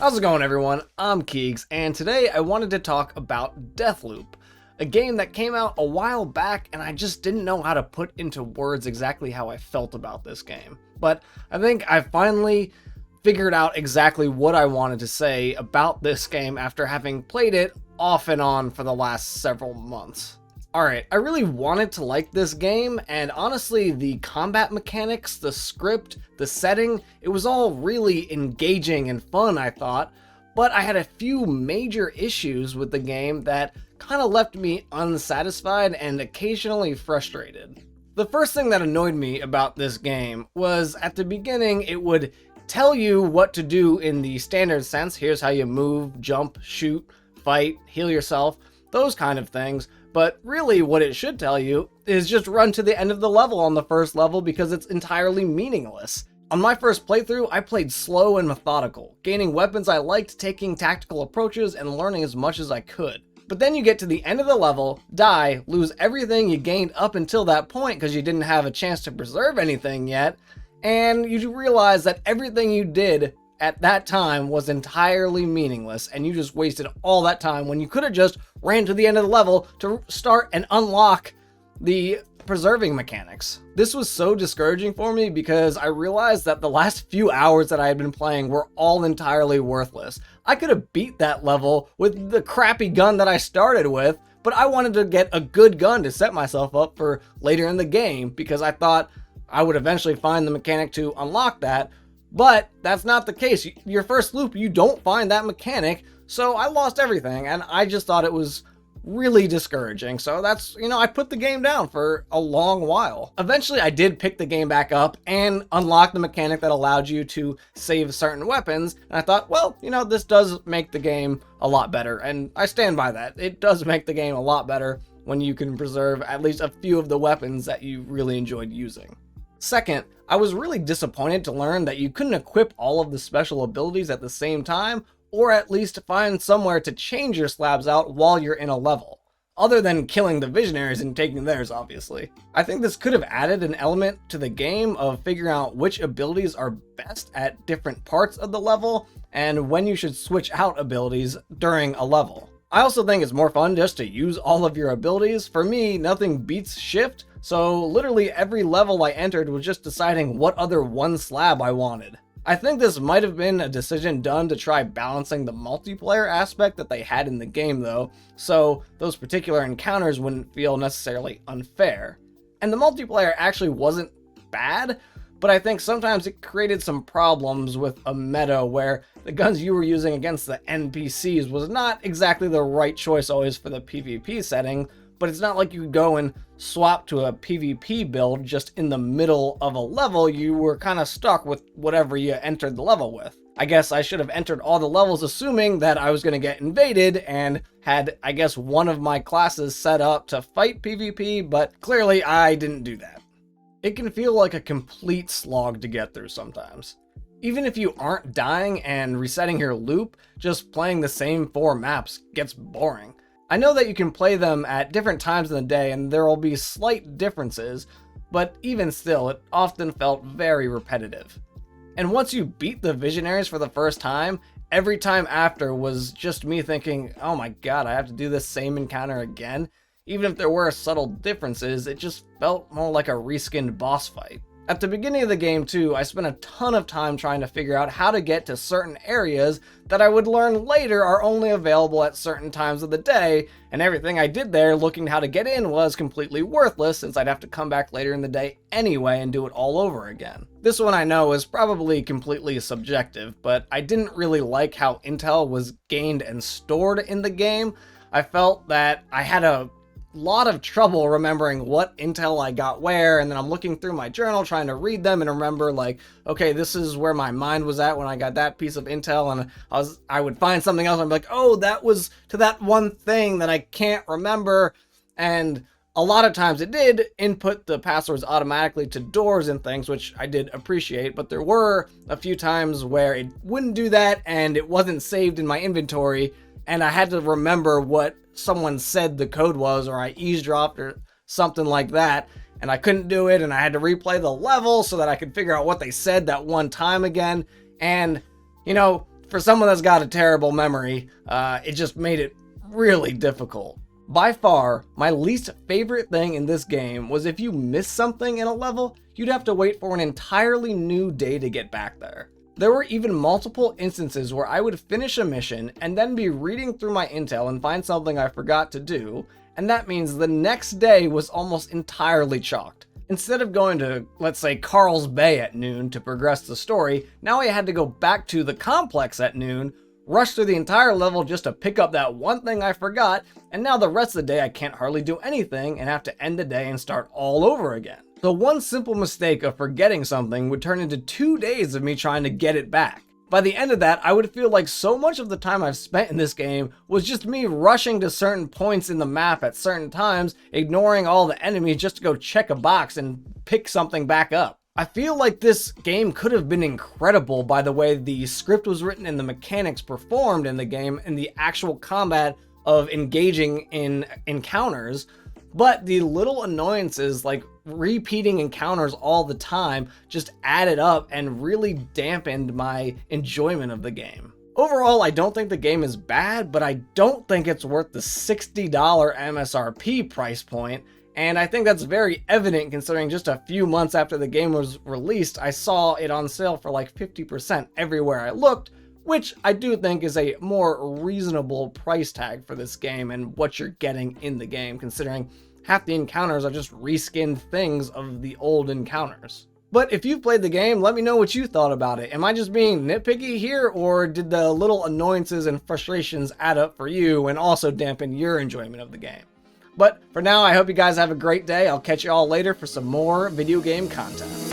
How's it going, everyone? I'm Keegs, and today I wanted to talk about Deathloop, a game that came out a while back and I just didn't know how to put into words exactly how I felt about this game. But I think I finally figured out exactly what I wanted to say about this game after having played it off and on for the last several months. Alright, I really wanted to like this game, and honestly, the combat mechanics, the script, the setting, it was all really engaging and fun, I thought, but I had a few major issues with the game that kind of left me unsatisfied and occasionally frustrated. The first thing that annoyed me about this game was at the beginning it would tell you what to do in the standard sense. Here's how you move, jump, shoot, fight, heal yourself, those kind of things. But really what it should tell you is just run to the end of the level on the first level because it's entirely meaningless. On my first playthrough, I played slow and methodical, gaining weapons I liked, taking tactical approaches, and learning as much as I could. But then you get to the end of the level, die, lose everything you gained up until that point because you didn't have a chance to preserve anything yet, and you realize that everything you did at that time was entirely meaningless, and you just wasted all that time when you could have just ran to the end of the level to start and unlock the preserving mechanics. This was so discouraging for me because I realized that the last few hours that I had been playing were all entirely worthless. I could have beat that level with the crappy gun that I started with, but I wanted to get a good gun to set myself up for later in the game because I thought I would eventually find the mechanic to unlock that. But that's not the case. Your first loop, you don't find that mechanic, so I lost everything, and I just thought it was really discouraging. So that's, I put the game down for a long while. Eventually, I did pick the game back up and unlock the mechanic that allowed you to save certain weapons, and I thought, well, this does make the game a lot better, and I stand by that. It does make the game a lot better when you can preserve at least a few of the weapons that you really enjoyed using. Second, I was really disappointed to learn that you couldn't equip all of the special abilities at the same time, or at least find somewhere to change your slabs out while you're in a level. Other than killing the Visionaries and taking theirs, obviously. I think this could have added an element to the game of figuring out which abilities are best at different parts of the level, and when you should switch out abilities during a level. I also think it's more fun just to use all of your abilities. For me, nothing beats shift, so literally every level I entered was just deciding what other one slab I wanted. I think this might have been a decision done to try balancing the multiplayer aspect that they had in the game though, so those particular encounters wouldn't feel necessarily unfair. And the multiplayer actually wasn't bad, but I think sometimes it created some problems with a meta where the guns you were using against the NPCs was not exactly the right choice always for the PvP setting, but it's not like you could go and swap to a PvP build just in the middle of a level. You were kind of stuck with whatever you entered the level with. I guess I should have entered all the levels assuming that I was going to get invaded and had, I guess, one of my classes set up to fight PvP, but clearly I didn't do that. It can feel like a complete slog to get through sometimes. Even if you aren't dying and resetting your loop, just playing the same 4 maps gets boring. I know that you can play them at different times in the day and there will be slight differences, but even still, it often felt very repetitive. And once you beat the Visionaries for the first time, every time after was just me thinking, oh my god, I have to do this same encounter again. Even if there were subtle differences, it just felt more like a reskinned boss fight. At the beginning of the game too, I spent a ton of time trying to figure out how to get to certain areas that I would learn later are only available at certain times of the day, and everything I did there looking how to get in was completely worthless since I'd have to come back later in the day anyway and do it all over again. This one I know is probably completely subjective, but I didn't really like how intel was gained and stored in the game. I felt that I had a lot of trouble remembering what intel I got where, and then I'm looking through my journal trying to read them and remember like, okay, this is where my mind was at when I got that piece of intel, and I would find something else and I'm like, oh, that was to that one thing that I can't remember. And a lot of times it did input the passwords automatically to doors and things, which I did appreciate, but there were a few times where it wouldn't do that and it wasn't saved in my inventory, and I had to remember what someone said the code was, or I eavesdropped or something like that, and I couldn't do it, and I had to replay the level so that I could figure out what they said that one time again. And for someone that's got a terrible memory, it just made it really difficult. By far, my least favorite thing in this game was if you missed something in a level, you'd have to wait for an entirely new day to get back there. There were even multiple instances where I would finish a mission and then be reading through my intel and find something I forgot to do, and that means the next day was almost entirely chalked. Instead of going to, let's say, Carl's Bay at noon to progress the story, now I had to go back to the complex at noon, rush through the entire level just to pick up that one thing I forgot, and now the rest of the day I can't hardly do anything and have to end the day and start all over again. So one simple mistake of forgetting something would turn into 2 days of me trying to get it back. By the end of that, I would feel like so much of the time I've spent in this game was just me rushing to certain points in the map at certain times, ignoring all the enemies just to go check a box and pick something back up. I feel like this game could have been incredible by the way the script was written and the mechanics performed in the game and the actual combat of engaging in encounters, but the little annoyances like repeating encounters all the time just added up and really dampened my enjoyment of the game. Overall, I don't think the game is bad, but I don't think it's worth the $60 MSRP price point, and I think that's very evident considering just a few months after the game was released, I saw it on sale for like 50% everywhere I looked, which I do think is a more reasonable price tag for this game and what you're getting in the game, considering half the encounters are just reskinned things of the old encounters. But if you've played the game, let me know what you thought about it. Am I just being nitpicky here, or did the little annoyances and frustrations add up for you and also dampen your enjoyment of the game? But for now, I hope you guys have a great day. I'll catch you all later for some more video game content.